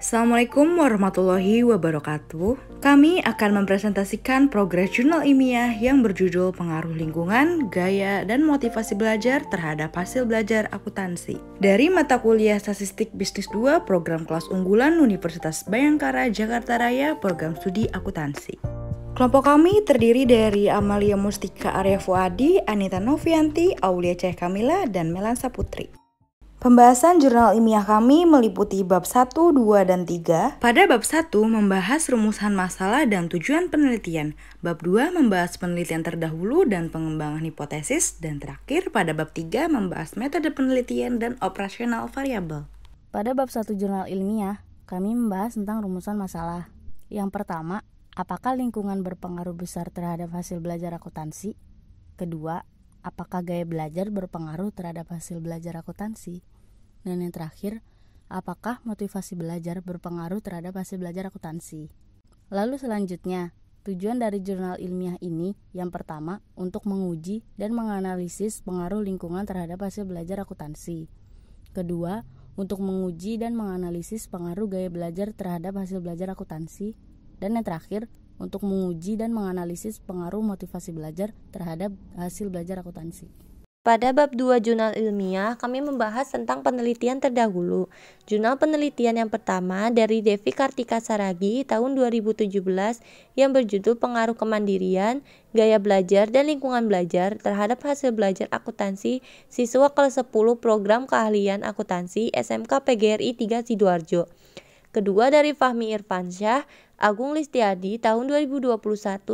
Assalamualaikum warahmatullahi wabarakatuh. Kami akan mempresentasikan progres jurnal ilmiah yang berjudul Pengaruh Lingkungan, Gaya, dan Motivasi Belajar terhadap Hasil Belajar Akuntansi dari mata kuliah Statistik Bisnis 2 Program Kelas Unggulan Universitas Bhayangkara Jakarta Raya Program Studi Akuntansi. Kelompok kami terdiri dari Amalia Mustika Arya Fuadi, Anita Novianti, Aulia Cahaya Kamila, dan Melansa Putri. Pembahasan jurnal ilmiah kami meliputi bab 1, 2, dan 3. Pada bab 1 membahas rumusan masalah dan tujuan penelitian. Bab 2 membahas penelitian terdahulu dan pengembangan hipotesis. Dan terakhir pada bab 3 membahas metode penelitian dan operasional variabel. Pada bab 1 jurnal ilmiah, kami membahas tentang rumusan masalah. Yang pertama, apakah lingkungan berpengaruh besar terhadap hasil belajar akuntansi? Kedua, apakah gaya belajar berpengaruh terhadap hasil belajar akuntansi? Dan yang terakhir, apakah motivasi belajar berpengaruh terhadap hasil belajar akuntansi? Lalu selanjutnya, tujuan dari jurnal ilmiah ini yang pertama untuk menguji dan menganalisis pengaruh lingkungan terhadap hasil belajar akuntansi. Kedua, untuk menguji dan menganalisis pengaruh gaya belajar terhadap hasil belajar akuntansi. Dan yang terakhir, untuk menguji dan menganalisis pengaruh motivasi belajar terhadap hasil belajar akuntansi. Pada bab 2 jurnal ilmiah, kami membahas tentang penelitian terdahulu. Jurnal penelitian yang pertama dari Devi Kartika Saragi tahun 2017 yang berjudul Pengaruh Kemandirian, Gaya Belajar, dan Lingkungan Belajar terhadap Hasil Belajar Akuntansi Siswa Kelas 10 Program Keahlian Akuntansi SMK PGRI 3 Sidoarjo. Kedua dari Fahmi Irfansyah, Agung Listiadi tahun 2021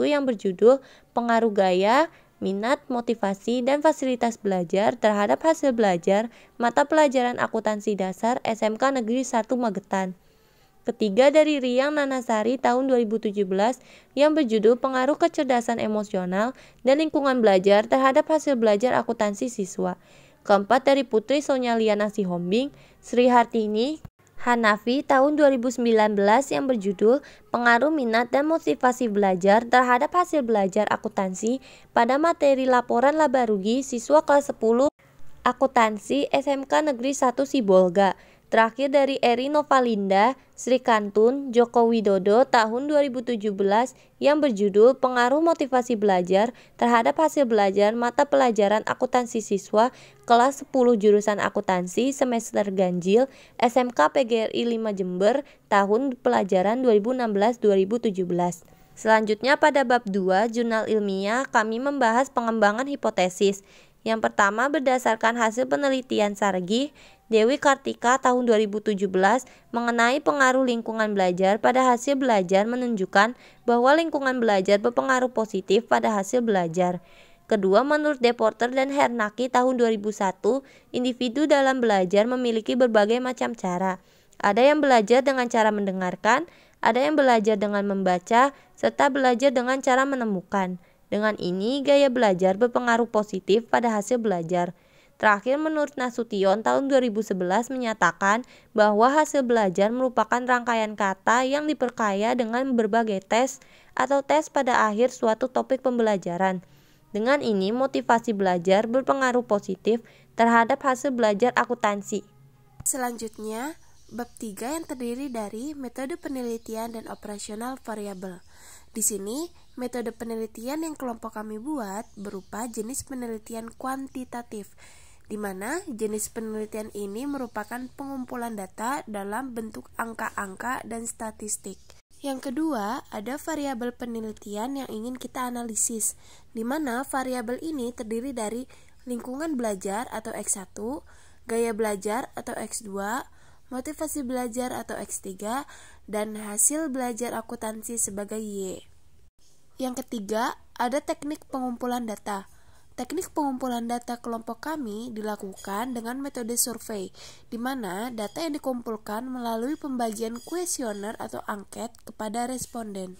yang berjudul Pengaruh Gaya, Minat, Motivasi, dan Fasilitas Belajar terhadap Hasil Belajar Mata Pelajaran Akuntansi Dasar SMK Negeri 1 Magetan. Ketiga dari Riyang Nanasari tahun 2017 yang berjudul Pengaruh Kecerdasan Emosional dan Lingkungan Belajar terhadap Hasil Belajar Akuntansi Siswa. Keempat dari Putri Sonya Liana Sihombing, Sri Hartini Hanafi tahun 2019 yang berjudul Pengaruh Minat dan Motivasi Belajar terhadap Hasil Belajar Akuntansi pada materi laporan laba rugi siswa kelas 10 Akuntansi SMK Negeri 1 Sibolga. Terakhir dari Eri Novalinda, Sri Kantun, Joko Widodo tahun 2017 yang berjudul Pengaruh Motivasi Belajar terhadap Hasil Belajar Mata Pelajaran Akuntansi Siswa kelas 10 jurusan akuntansi semester ganjil SMK PGRI 5 Jember tahun pelajaran 2016-2017. Selanjutnya pada bab 2 jurnal ilmiah kami membahas pengembangan hipotesis. Yang pertama berdasarkan hasil penelitian Saragi Dewi Kartika tahun 2017 mengenai pengaruh lingkungan belajar pada hasil belajar menunjukkan bahwa lingkungan belajar berpengaruh positif pada hasil belajar. Kedua, menurut Deporter dan Hernaki tahun 2001, individu dalam belajar memiliki berbagai macam cara. Ada yang belajar dengan cara mendengarkan, ada yang belajar dengan membaca, serta belajar dengan cara menemukan. Dengan ini, gaya belajar berpengaruh positif pada hasil belajar. Terakhir, menurut Nasution tahun 2011 menyatakan bahwa hasil belajar merupakan rangkaian kata yang diperkaya dengan berbagai tes atau tes pada akhir suatu topik pembelajaran. Dengan ini, motivasi belajar berpengaruh positif terhadap hasil belajar akuntansi. Selanjutnya, bab 3 yang terdiri dari metode penelitian dan operasional variabel. Di sini, metode penelitian yang kelompok kami buat berupa jenis penelitian kuantitatif, di mana jenis penelitian ini merupakan pengumpulan data dalam bentuk angka-angka dan statistik. Yang kedua, ada variabel penelitian yang ingin kita analisis, di mana variabel ini terdiri dari lingkungan belajar atau X1, gaya belajar atau X2, motivasi belajar atau X3, dan hasil belajar akuntansi sebagai Y. Yang ketiga, ada teknik pengumpulan data. Teknik pengumpulan data kelompok kami dilakukan dengan metode survei, di mana data yang dikumpulkan melalui pembagian kuesioner atau angket kepada responden.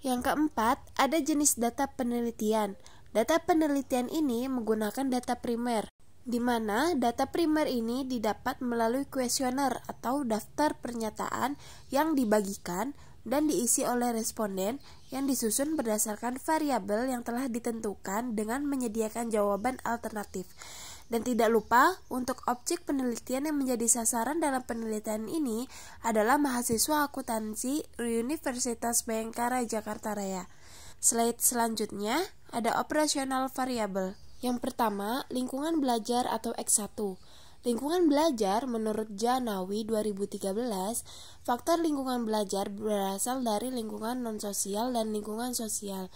Yang keempat, ada jenis data penelitian. Data penelitian ini menggunakan data primer, di mana data primer ini didapat melalui kuesioner atau daftar pernyataan yang dibagikan dan diisi oleh responden yang disusun berdasarkan variabel yang telah ditentukan dengan menyediakan jawaban alternatif. Dan tidak lupa, untuk objek penelitian yang menjadi sasaran dalam penelitian ini adalah mahasiswa akuntansi Universitas Bhayangkara Jakarta Raya. Slide selanjutnya ada operational variable. Yang pertama, lingkungan belajar atau X1. Lingkungan belajar menurut Janawi 2013, faktor lingkungan belajar berasal dari lingkungan non-sosial dan lingkungan sosial.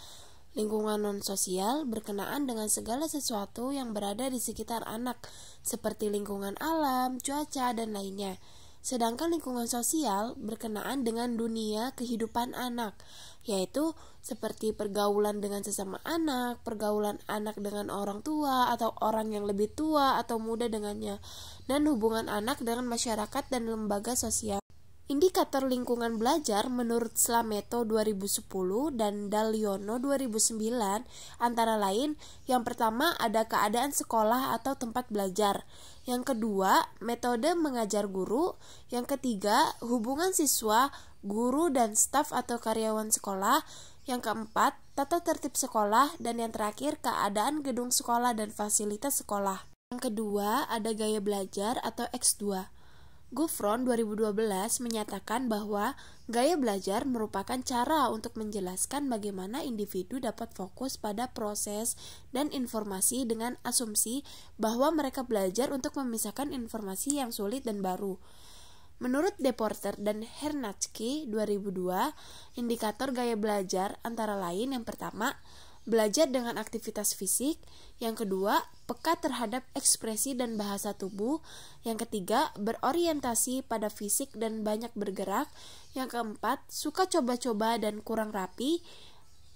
Lingkungan non-sosial berkenaan dengan segala sesuatu yang berada di sekitar anak, seperti lingkungan alam, cuaca, dan lainnya. Sedangkan lingkungan sosial berkenaan dengan dunia kehidupan anak, yaitu seperti pergaulan dengan sesama anak, pergaulan anak dengan orang tua atau orang yang lebih tua atau muda dengannya, dan hubungan anak dengan masyarakat dan lembaga sosial. Indikator lingkungan belajar menurut Slameto 2010 dan Daliono 2009 antara lain, yang pertama ada keadaan sekolah atau tempat belajar, yang kedua metode mengajar guru, yang ketiga hubungan siswa, guru dan staf atau karyawan sekolah, yang keempat tata tertib sekolah, dan yang terakhir keadaan gedung sekolah dan fasilitas sekolah. Yang kedua ada gaya belajar atau X2. Gufron 2012 menyatakan bahwa gaya belajar merupakan cara untuk menjelaskan bagaimana individu dapat fokus pada proses dan informasi dengan asumsi bahwa mereka belajar untuk memisahkan informasi yang sulit dan baru. Menurut Deporter dan Hernatsky 2002, indikator gaya belajar antara lain yang pertama, belajar dengan aktivitas fisik, yang kedua, peka terhadap ekspresi dan bahasa tubuh, yang ketiga, berorientasi pada fisik dan banyak bergerak, yang keempat, suka coba-coba dan kurang rapi,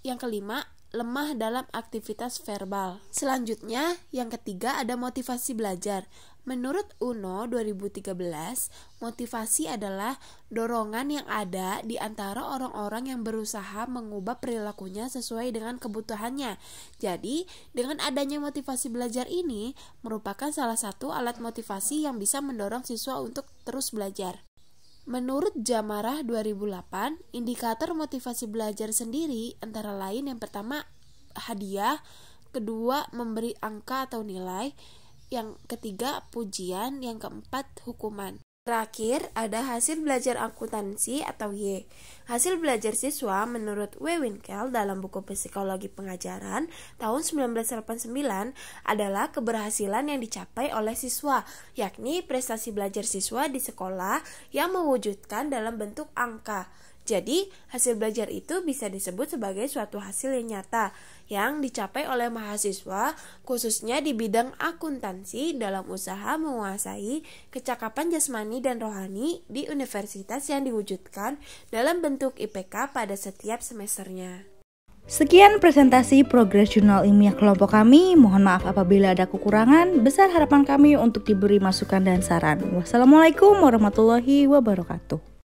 yang kelima, lemah dalam aktivitas verbal. Selanjutnya, yang ketiga ada motivasi belajar. Menurut UNO 2013, motivasi adalah dorongan yang ada di antara orang-orang yang berusaha mengubah perilakunya sesuai dengan kebutuhannya. Jadi, dengan adanya motivasi belajar ini merupakan salah satu alat motivasi yang bisa mendorong siswa untuk terus belajar. Menurut Jamarah 2008, indikator motivasi belajar sendiri antara lain yang pertama hadiah, kedua memberi angka atau nilai, yang ketiga pujian, yang keempat hukuman. Terakhir ada hasil belajar akuntansi atau Y. Hasil belajar siswa menurut W. Winkel dalam buku Psikologi Pengajaran tahun 1989 adalah keberhasilan yang dicapai oleh siswa, yakni prestasi belajar siswa di sekolah yang mewujudkan dalam bentuk angka. Jadi, hasil belajar itu bisa disebut sebagai suatu hasil yang nyata yang dicapai oleh mahasiswa khususnya di bidang akuntansi dalam usaha menguasai kecakapan jasmani dan rohani di universitas yang diwujudkan dalam bentuk IPK pada setiap semesternya. Sekian presentasi progres jurnal ilmiah kelompok kami. Mohon maaf apabila ada kekurangan. Besar harapan kami untuk diberi masukan dan saran. Wassalamualaikum warahmatullahi wabarakatuh.